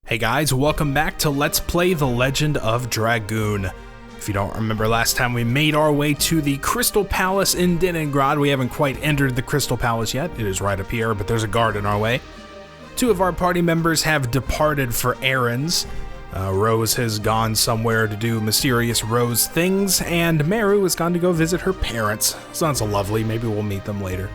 Hey guys, welcome back to Let's Play The Legend of Dragoon. If you don't remember last time we made our way to the Crystal Palace in Leningrad. We haven't quite entered the Crystal Palace yet. It is right up here, but there's a guard in our way. Two of our party members have departed for errands. Rose has gone somewhere to do mysterious Rose things, and Meru has gone to go visit her parents. Sounds lovely, maybe we'll meet them later.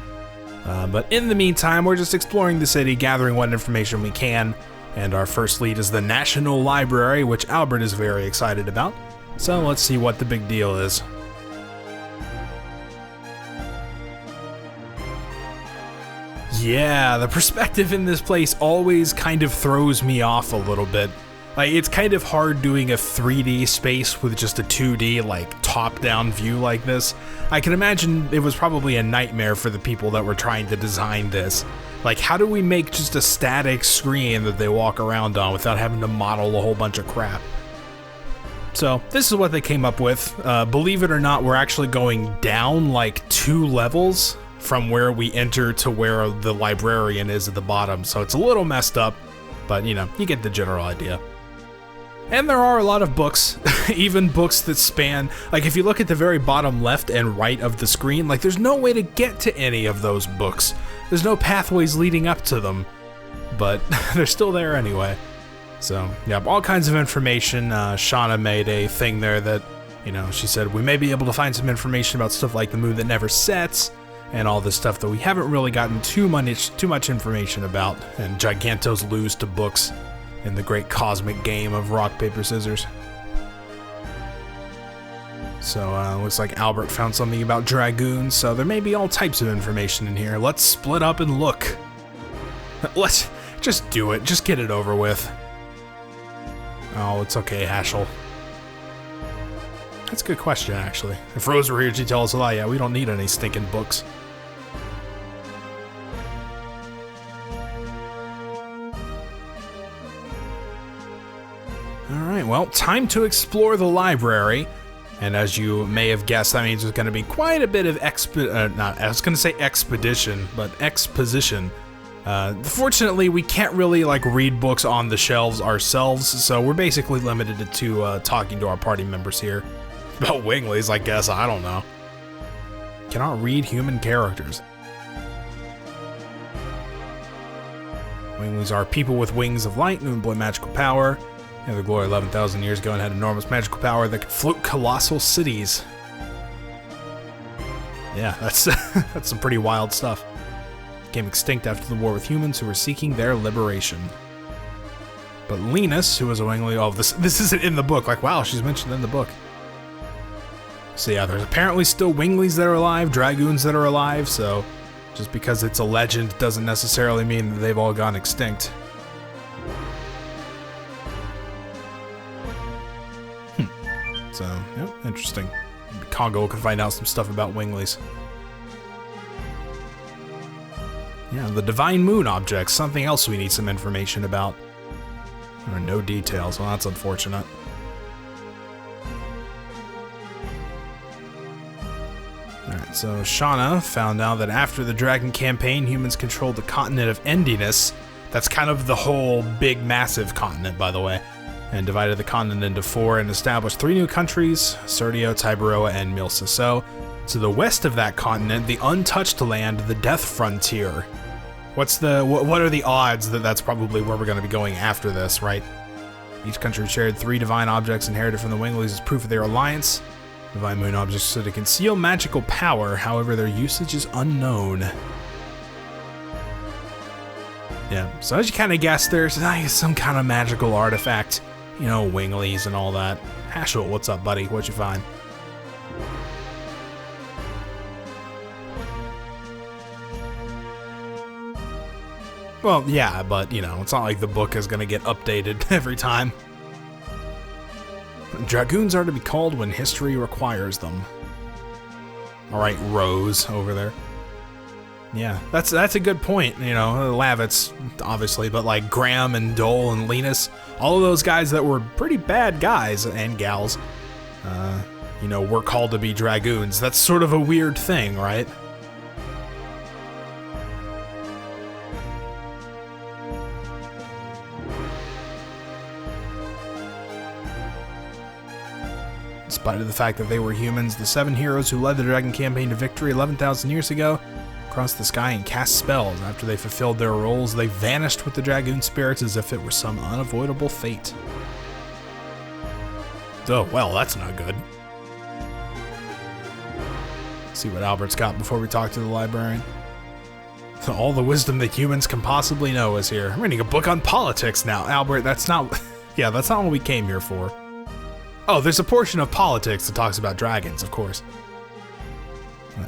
But in the meantime, we're just exploring the city, gathering what information we can. And our first lead is the National Library, which Albert is very excited about. So let's see what the big deal is. Yeah, the perspective in this place always kind of throws me off a little bit. Like, it's kind of hard doing a 3D space with just a 2D, like, top-down view like this. I can imagine it was probably a nightmare for the people that were trying to design this. Like, how do we make just a static screen that they walk around on without having to model a whole bunch of crap? So, this is what they came up with. Believe it or not, we're actually going down like 2 levels from where we enter to where the librarian is at the bottom. So it's a little messed up, but you know, you get the general idea. And there are a lot of books, even books that span, like if you look at the very bottom left and right of the screen, like there's no way to get to any of those books. There's no pathways leading up to them, but they're still there anyway. So, yeah, all kinds of information. Shauna made a thing there that, you know, she said we may be able to find some information about stuff like the moon that never sets, and all this stuff that we haven't really gotten too much information about, and Gigantos lose to books in the great cosmic game of rock, paper, scissors. So, looks like Albert found something about Dragoon, so there may be all types of information in here. Let's split up and look. Let's just do it. Just get it over with. Oh, it's okay, Haschel. That's a good question, actually. If Rose were here, she'd tell us a lot. Yeah, we don't need any stinking books. Alright, well, time to explore the library. And as you may have guessed, that means there's going to be quite a bit of exposition. Fortunately, we can't really like read books on the shelves ourselves, so we're basically limited to talking to our party members here. About Winglies, I guess, I don't know. Cannot read human characters. Winglies are people with wings of light who employ magical power. And the glory 11,000 years ago and had enormous magical power that could float colossal cities. Yeah, that's that's some pretty wild stuff. Became extinct after the war with humans who were seeking their liberation. But Linus, who was a Wingly, oh, this isn't in the book. Like, wow, she's mentioned in the book. So yeah, there's apparently still Winglies that are alive, Dragoons that are alive, so just because it's a legend doesn't necessarily mean that they've all gone extinct. So, yeah, interesting. Maybe Congo could find out some stuff about Winglies. Yeah, the Divine Moon object, something else we need some information about. There are no details, well that's unfortunate. Alright, so Shauna found out that after the Dragon campaign, humans controlled the continent of Endiness. That's kind of the whole big, massive continent, by the way. And divided the continent into 4 and established 3 new countries, Sertio, Tiberoa, and Milsa. So, to the west of that continent, the untouched land, the Death Frontier. What are the odds that that's probably where we're going to be going after this, right? Each country shared 3 divine objects inherited from the Winglies as proof of their alliance. Divine moon objects so to conceal magical power, however their usage is unknown. Yeah, so as you kind of guessed, there's some kind of magical artifact. You know, Winglies and all that. Haschel, what's up, buddy? What'd you find? Well, yeah, but, you know, it's not like the book is going to get updated every time. Dragoons are to be called when history requires them. Alright, Rose over there. Yeah, that's a good point, you know, Lavitz, obviously, but like Graham and Dole and Linus, all of those guys that were pretty bad guys, and gals, you know, were called to be Dragoons. That's sort of a weird thing, right? In spite of the fact that they were humans, the 7 heroes who led the Dragon campaign to victory 11,000 years ago crossed the sky and cast spells. After they fulfilled their roles, they vanished with the Dragoon spirits as if it were some unavoidable fate. Oh, well, that's not good. See what Albert's got before we talk to the librarian. All the wisdom that humans can possibly know is here. I'm reading a book on politics now. Albert, that's not... Yeah, that's not what we came here for. Oh, there's a portion of politics that talks about dragons, of course.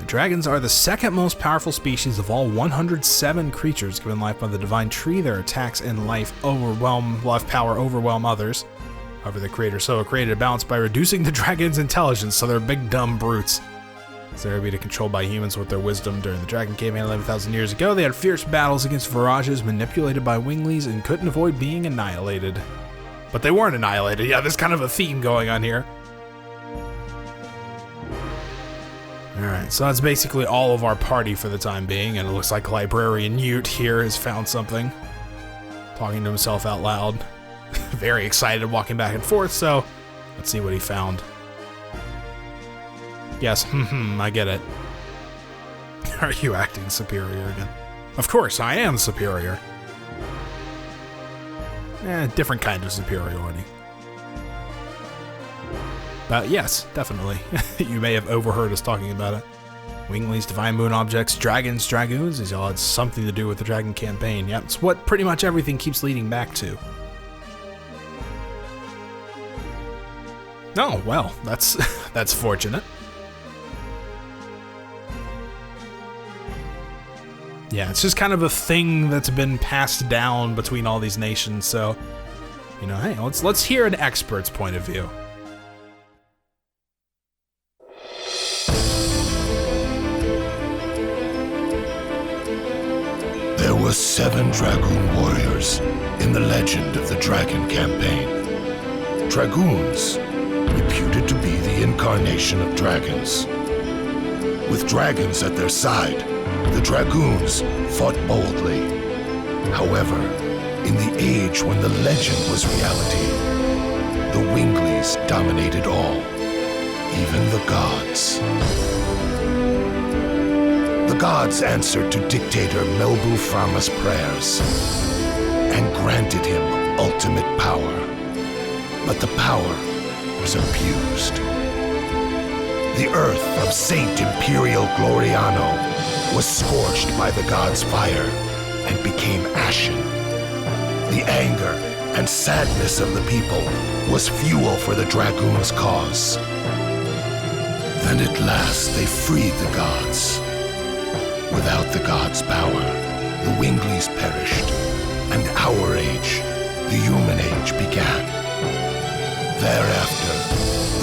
Dragons are the second most powerful species of all 107 creatures given life by the divine tree. Their attacks and life power overwhelm others. However, the creator so created a balance by reducing the dragon's intelligence, so they're big dumb brutes. So they're able to controlled by humans with their wisdom. During the Dragon campaign 11,000 years ago, they had fierce battles against Virages manipulated by winglies and couldn't avoid being annihilated. But they weren't annihilated. Yeah, there's kind of a theme going on here. Alright, so that's basically all of our party for the time being, and it looks like Librarian Ute here has found something. Talking to himself out loud. Very excited, walking back and forth, so let's see what he found. Yes, I get it. Are you acting superior again? Of course, I am superior. Different kind of superiority. But yes, definitely. You may have overheard us talking about it. Winglies, divine moon objects, dragons, dragoons, these all had something to do with the Dragon campaign. Yep, it's what pretty much everything keeps leading back to. Oh, well, that's fortunate. Yeah, it's just kind of a thing that's been passed down between all these nations, so, you know, hey, let's hear an expert's point of view. There were 7 Dragoon warriors in the legend of the Dragon campaign. Dragoons, reputed to be the incarnation of dragons. With dragons at their side, the Dragoons fought boldly. However, in the age when the legend was reality, the Winglies dominated all, even the gods. The gods answered to dictator Melbu Frama's prayers and granted him ultimate power. But the power was abused. The earth of Saint Imperial Gloriano was scorched by the gods' fire and became ashen. The anger and sadness of the people was fuel for the Dragoons' cause. Then at last they freed the gods. Without the gods' power, the Winglies perished, and our age, the human age, began. Thereafter,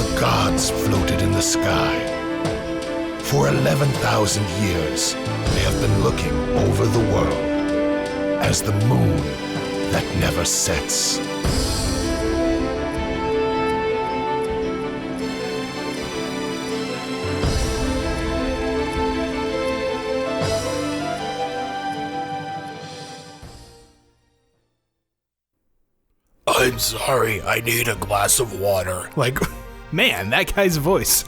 the gods floated in the sky. For 11,000 years, they have been looking over the world as the moon that never sets. I'm sorry, I need a glass of water. Like, man, that guy's voice.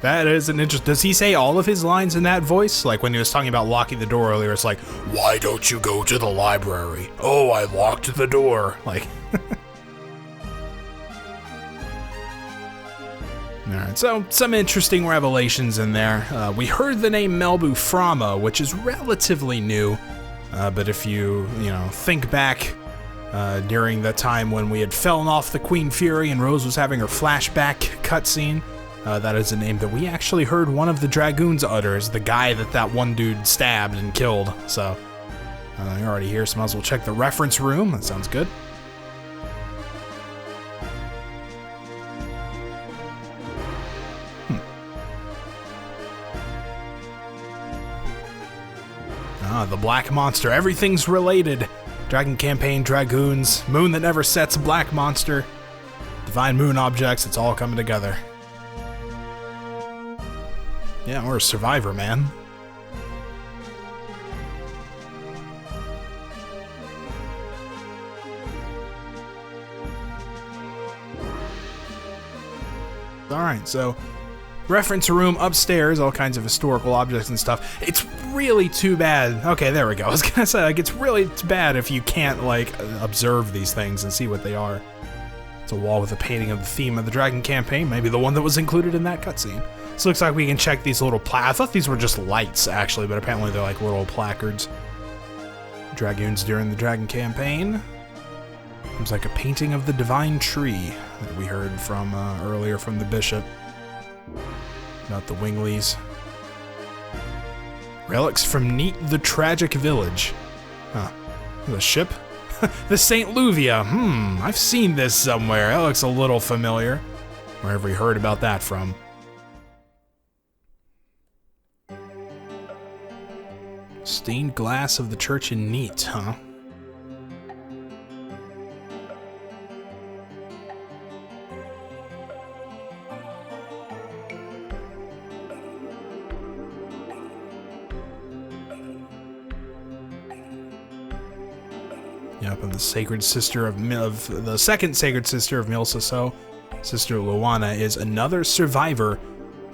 That is an interest. Does he say all of his lines in that voice? Like when he was talking about locking the door earlier, it's like, why don't you go to the library? Oh, I locked the door. Like, alright, so some interesting revelations in there. We heard the name Melbu Frama, which is relatively new, but if you think back during the time when we had fallen off the Queen Fury and Rose was having her flashback cutscene, that is a name that we actually heard one of the Dragoons utter as the guy that one dude stabbed and killed. So, you're already here, so might as well check the reference room. That sounds good. The Black Monster. Everything's related. Dragon campaign, Dragoons, moon that never sets, Black Monster, divine moon objects, it's all coming together. Yeah, we're a survivor, man. Alright, so reference room upstairs, all kinds of historical objects and stuff. It's really too bad. Okay, there we go. I was gonna say, like, it's really too bad if you can't, like, observe these things and see what they are. It's a wall with a painting of the theme of the Dragon campaign, maybe the one that was included in that cutscene. So it looks like we can check these little I thought these were just lights, actually, but apparently they're like little placards. Dragoons during the Dragon campaign. Seems like a painting of the divine tree that we heard from earlier from the bishop. About the Winglies. Relics from Neat the Tragic Village. Huh. The ship? The St. Luvia. I've seen this somewhere. That looks a little familiar. Where have we heard about that from? Stained glass of the church in Neat, huh? Yep, and the sacred sister of the second sacred sister of Milsiso, Sister Luanna, is another survivor,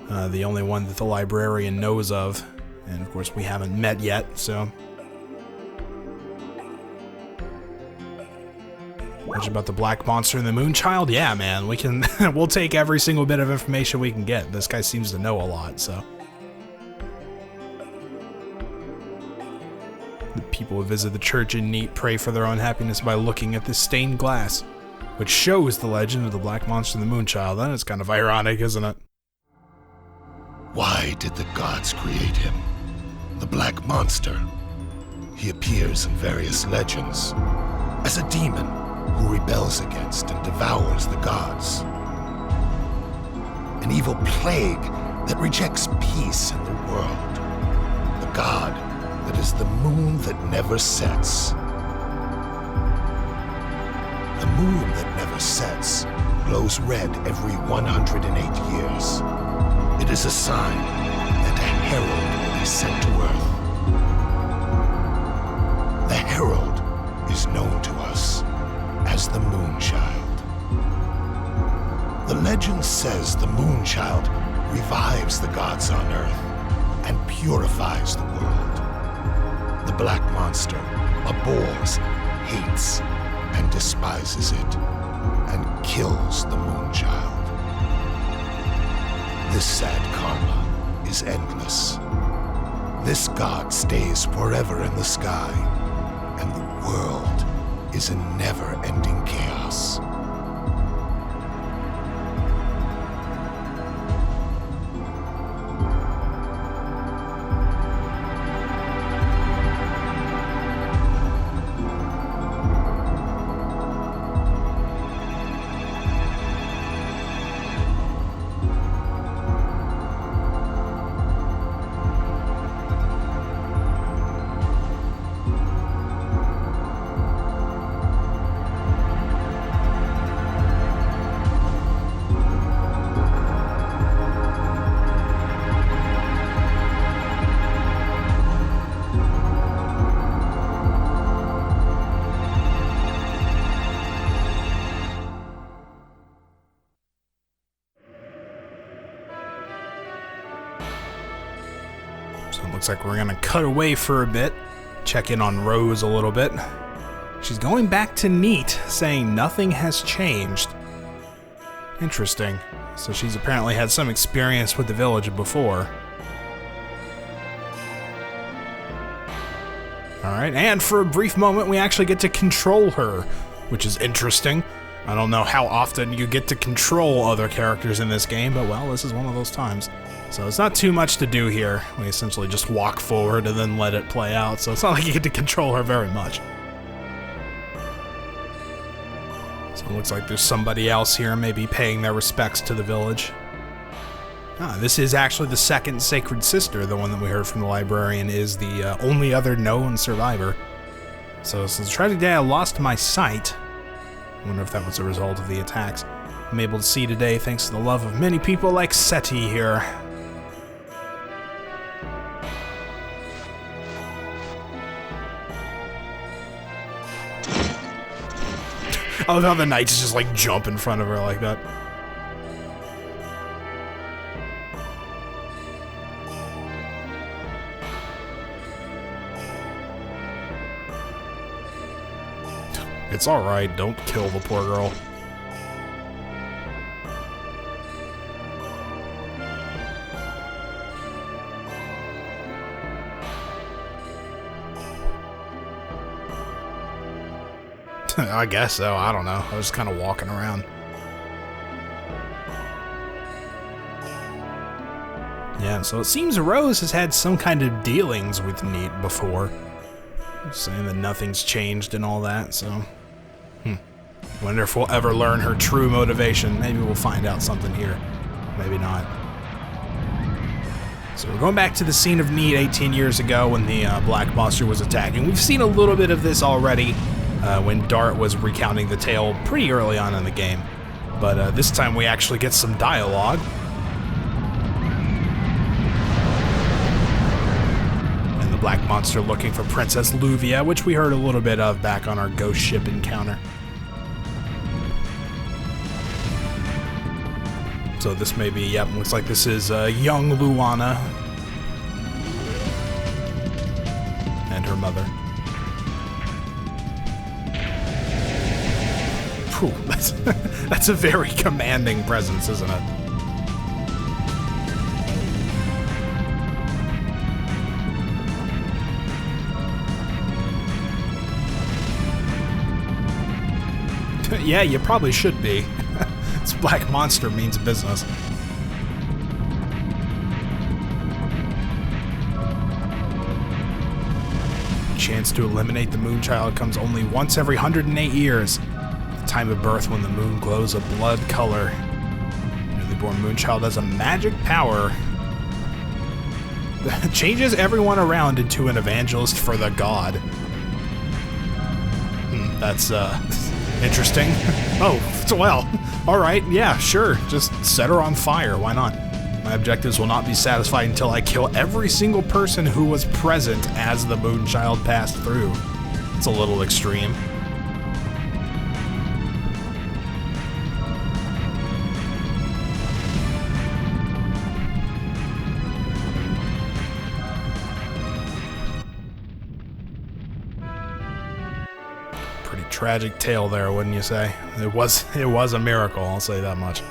the only one that the librarian knows of, and of course we haven't met yet. So, much about the black monster and the Moonchild? Yeah, man, we can. We'll take every single bit of information we can get. This guy seems to know a lot, so. The people who visit the church in Neat pray for their own happiness by looking at this stained glass, which shows the legend of the black monster and the Moonchild. That is kind of ironic, isn't it? Why did the gods create him? The black monster. He appears in various legends as a demon who rebels against and devours the gods. An evil plague that rejects peace in the world. The god that is the moon that never sets. The moon that never sets glows red every 108 years. It is a sign that a herald will be sent to Earth. The herald is known to us as the Moonchild. The legend says the Moonchild revives the gods on Earth and purifies the world. The black monster abhors, hates, and despises it, and kills the Moonchild. This sad karma is endless. This god stays forever in the sky, and the world is in never-ending chaos. Looks like we're gonna cut away for a bit, check in on Rose a little bit. She's going back to Neat, saying nothing has changed. Interesting. So she's apparently had some experience with the village before. Alright, and for a brief moment we actually get to control her, which is interesting. I don't know how often you get to control other characters in this game, but well, this is one of those times. So it's not too much to do here. We essentially just walk forward and then let it play out, so it's not like you get to control her very much. So it looks like there's somebody else here maybe paying their respects to the village. Ah, this is actually the second sacred sister. The one that we heard from the librarian is the only other known survivor. So since the tragic day I lost my sight, I wonder if that was a result of the attacks. I'm able to see today thanks to the love of many people like Setie here. I love how the knights just like jump in front of her like that. It's alright, don't kill the poor girl. I guess so, I don't know. I was just kind of walking around. Yeah, so it seems Rose has had some kind of dealings with Neat before. Saying that nothing's changed and all that, so... Wonder if we'll ever learn her true motivation. Maybe we'll find out something here. Maybe not. So we're going back to the scene of Neat 18 years ago when the Black Monster was attacking. We've seen a little bit of this already when Dart was recounting the tale pretty early on in the game. But this time we actually get some dialogue. Black Monster looking for Princess Luvia, which we heard a little bit of back on our ghost ship encounter. So this may be, yep, looks like this is young Luanna and her mother. Whew, that's a very commanding presence, isn't it? Yeah, you probably should be. This Black Monster means business. Chance to eliminate the Moonchild comes only once every 108 years. The time of birth when the moon glows a blood color. Newly born Moonchild has a magic power that changes everyone around into an evangelist for the god. That's, interesting. Oh, well, alright, yeah, sure. Just set her on fire, why not? My objectives will not be satisfied until I kill every single person who was present as the Moonchild passed through. It's a little extreme. Tragic tale there, wouldn't you say? It was a miracle, I'll say that much.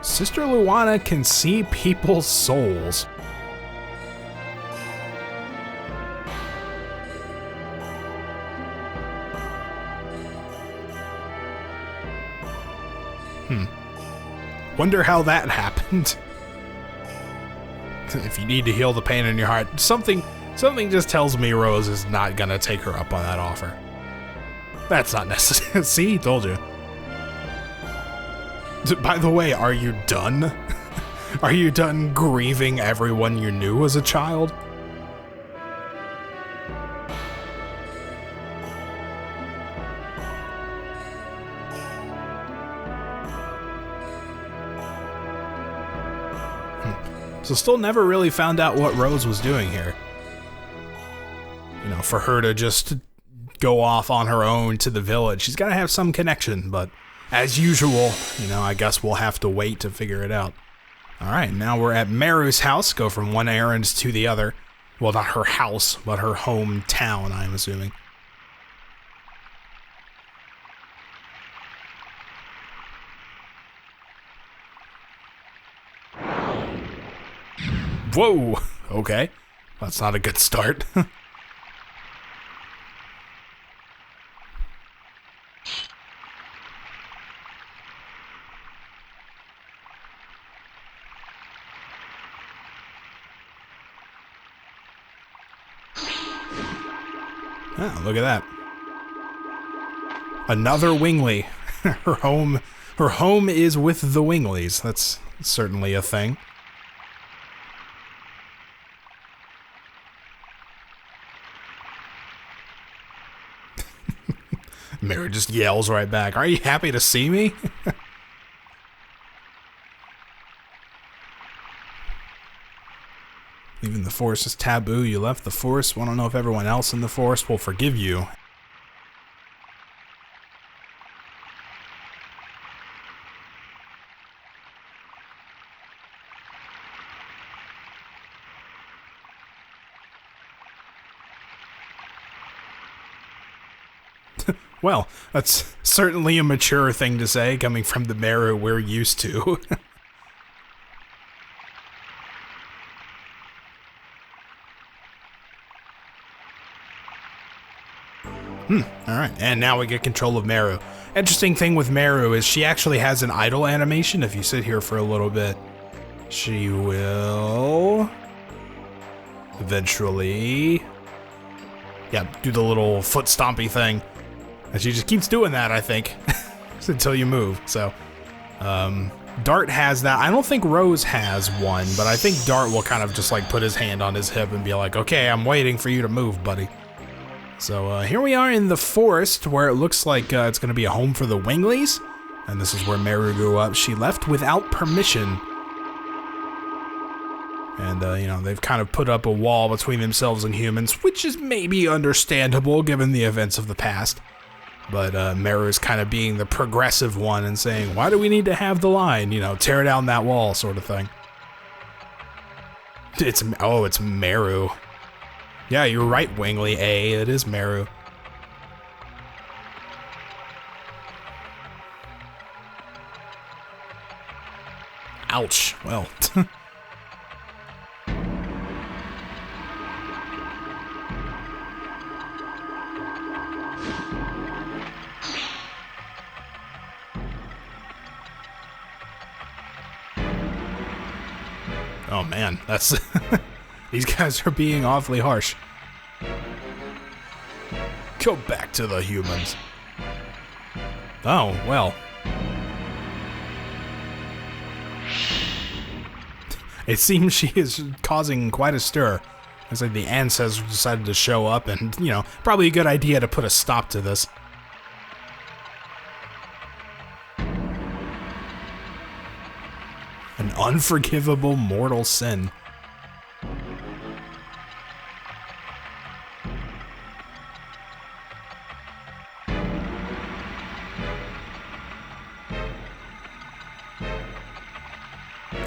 Sister Luanna can see people's souls. Wonder how that happened. If you need to heal the pain in your heart, something just tells me Rose is not gonna take her up on that offer. That's not necessary. See, told you. By the way, are you done? Are you done grieving everyone you knew as a child? So still never really found out what Rose was doing here. You know, for her to just go off on her own to the village, she's got to have some connection, but as usual, you know, I guess we'll have to wait to figure it out. Alright, now we're at Meru's house, go from one errand to the other. Well, not her house, but her hometown, I'm assuming. Whoa! Okay. That's not a good start. Oh, look at that. Another Wingley. Her home is with the Wingleys. That's certainly a thing. Meru just yells right back, "Are you happy to see me?" Leaving the forest is taboo. You left the forest. I don't know if everyone else in the forest will forgive you. Well, that's certainly a mature thing to say, coming from the Meru we're used to. Alright, and now we get control of Meru. Interesting thing with Meru is she actually has an idle animation. If you sit here for a little bit, she will eventually, do the little foot stompy thing. And she just keeps doing that, I think, until you move. So, Dart has that. I don't think Rose has one, but I think Dart will kind of just like put his hand on his hip and be like, okay, I'm waiting for you to move, buddy. So here we are in the forest where it looks like it's going to be a home for the Winglies. And this is where Meru grew up. She left without permission. And, they've kind of put up a wall between themselves and humans, which is maybe understandable given the events of the past. But Meru is kind of being the progressive one and saying, why do we need to have the line? Tear down that wall sort of thing. It's Meru. Yeah, you're right, Wingly A. It is Meru. Ouch. Well. Oh man, that's... These guys are being awfully harsh. Go back to the humans. Oh, well. It seems she is causing quite a stir. It's like the ancestors decided to show up and, probably a good idea to put a stop to this. An unforgivable mortal sin.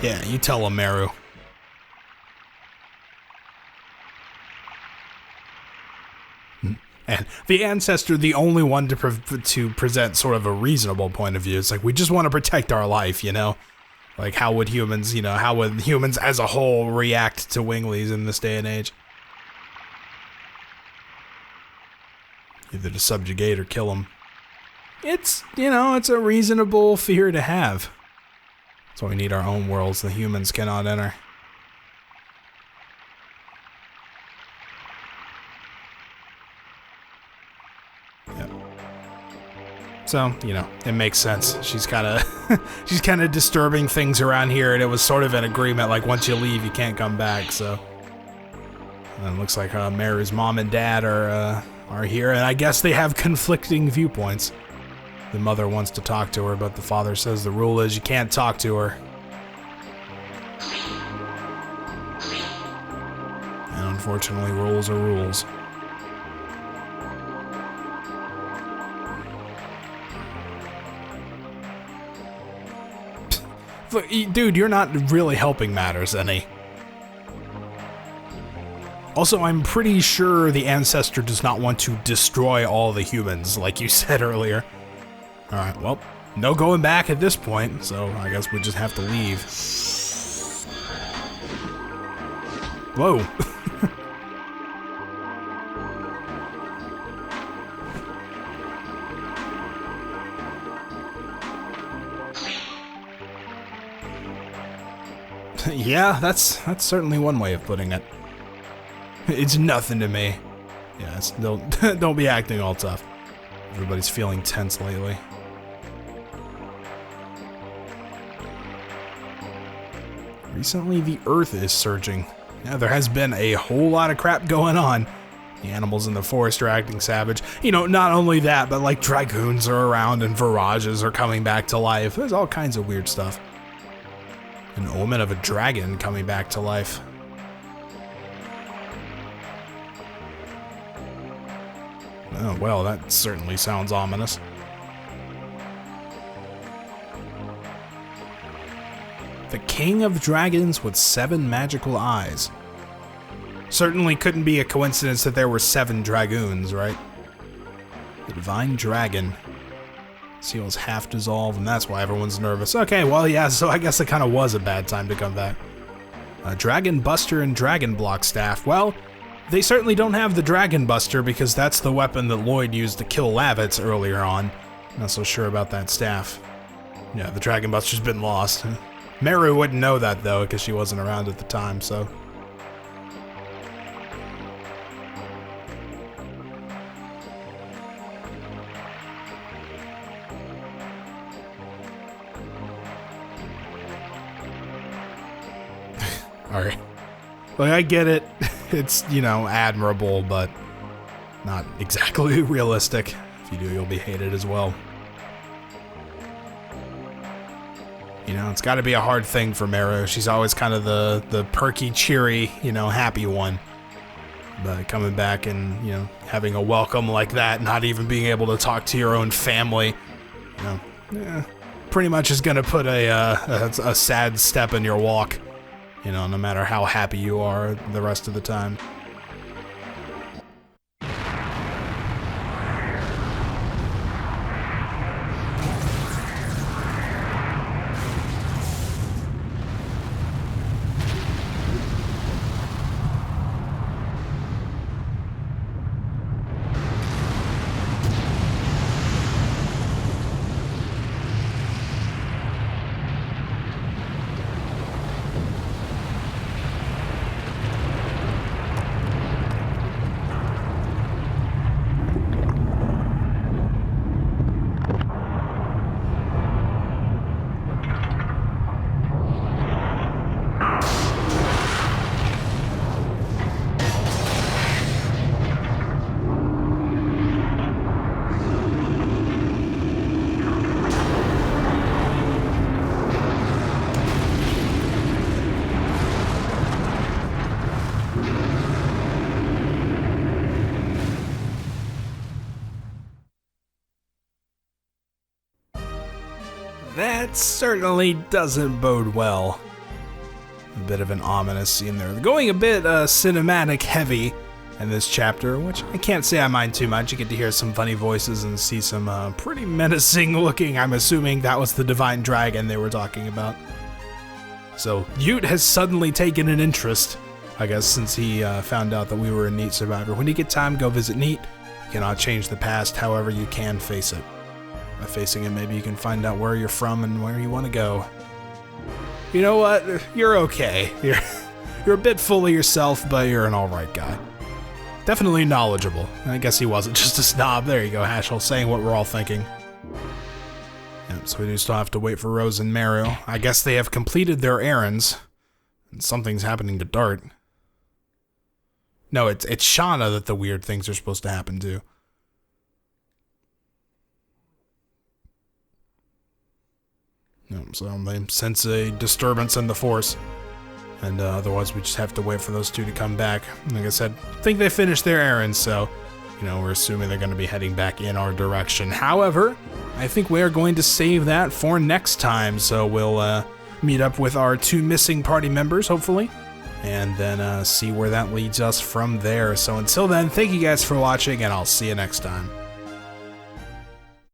Yeah, you tell him, Meru. And the Ancestor, the only one to present sort of a reasonable point of view. It's like, we just want to protect our life, Like, how would humans, how would humans as a whole react to Winglies in this day and age? Either to subjugate or kill them. It's, it's a reasonable fear to have. So we need our own worlds the humans cannot enter. Yep. So, it makes sense. She's kind of disturbing things around here, and it was sort of an agreement, like once you leave, you can't come back, so. And it looks like Meru's mom and dad are here, and I guess they have conflicting viewpoints. The mother wants to talk to her, but the father says the rule is you can't talk to her. And unfortunately, rules are rules. Look, dude, you're not really helping matters any. Also, I'm pretty sure the Ancestor does not want to destroy all the humans, like you said earlier. Alright, well, no going back at this point, so I guess we just have to leave. Whoa. Yeah, that's certainly one way of putting it. It's nothing to me. Yeah, don't be acting all tough. Everybody's feeling tense lately. Recently, the Earth is surging. Yeah, there has been a whole lot of crap going on. The animals in the forest are acting savage. Not only that, but like Dragoons are around and Virages are coming back to life. There's all kinds of weird stuff. An omen of a dragon coming back to life. Oh, well, that certainly sounds ominous. The King of Dragons with 7 magical eyes. Certainly couldn't be a coincidence that there were 7 Dragoons, right? The Divine Dragon. Seal's half dissolved, and that's why everyone's nervous. Okay, well, yeah, so I guess it kind of was a bad time to come back. Dragon Buster and Dragon Block Staff. Well, they certainly don't have the Dragon Buster because that's the weapon that Lloyd used to kill Lavitz earlier on. Not so sure about that staff. Yeah, the Dragon Buster's been lost. Meru wouldn't know that, though, because she wasn't around at the time, so... Alright. Like, I get it. It's, you know, admirable, but not exactly realistic. If you do, you'll be hated as well. You know, it's got to be a hard thing for Meru. She's always kind of the perky, cheery, you know, happy one. But coming back and, you know, having a welcome like that, not even being able to talk to your own family, you know, pretty much is going to put a sad step in your walk. You know, no matter how happy you are the rest of the time. That certainly doesn't bode well. A bit of an ominous scene there. Going a bit cinematic heavy in this chapter, which I can't say I mind too much. You get to hear some funny voices and see some pretty menacing looking. I'm assuming that was the Divine Dragon they were talking about. So Ute has suddenly taken an interest, I guess, since he found out that we were a Neat survivor. When you get time, go visit Neat. You cannot change the past, however you can face it. By facing it, maybe you can find out where you're from and where you want to go. You know what? You're okay. You're a bit full of yourself, but you're an alright guy. Definitely knowledgeable. I guess he wasn't just a snob. There you go, Hashel, saying what we're all thinking. Yep, so we do still have to wait for Rose and Meru. I guess they have completed their errands. And something's happening to Dart. No, it's Shauna that the weird things are supposed to happen to. So they sense a disturbance in the Force. And otherwise we just have to wait for those two to come back. Like I said, I think they finished their errands, so, you know, we're assuming they're going to be heading back in our direction. However, I think we are going to save that for next time, so we'll meet up with our two missing party members, hopefully, and then see where that leads us from there. So until then, thank you guys for watching, and I'll see you next time.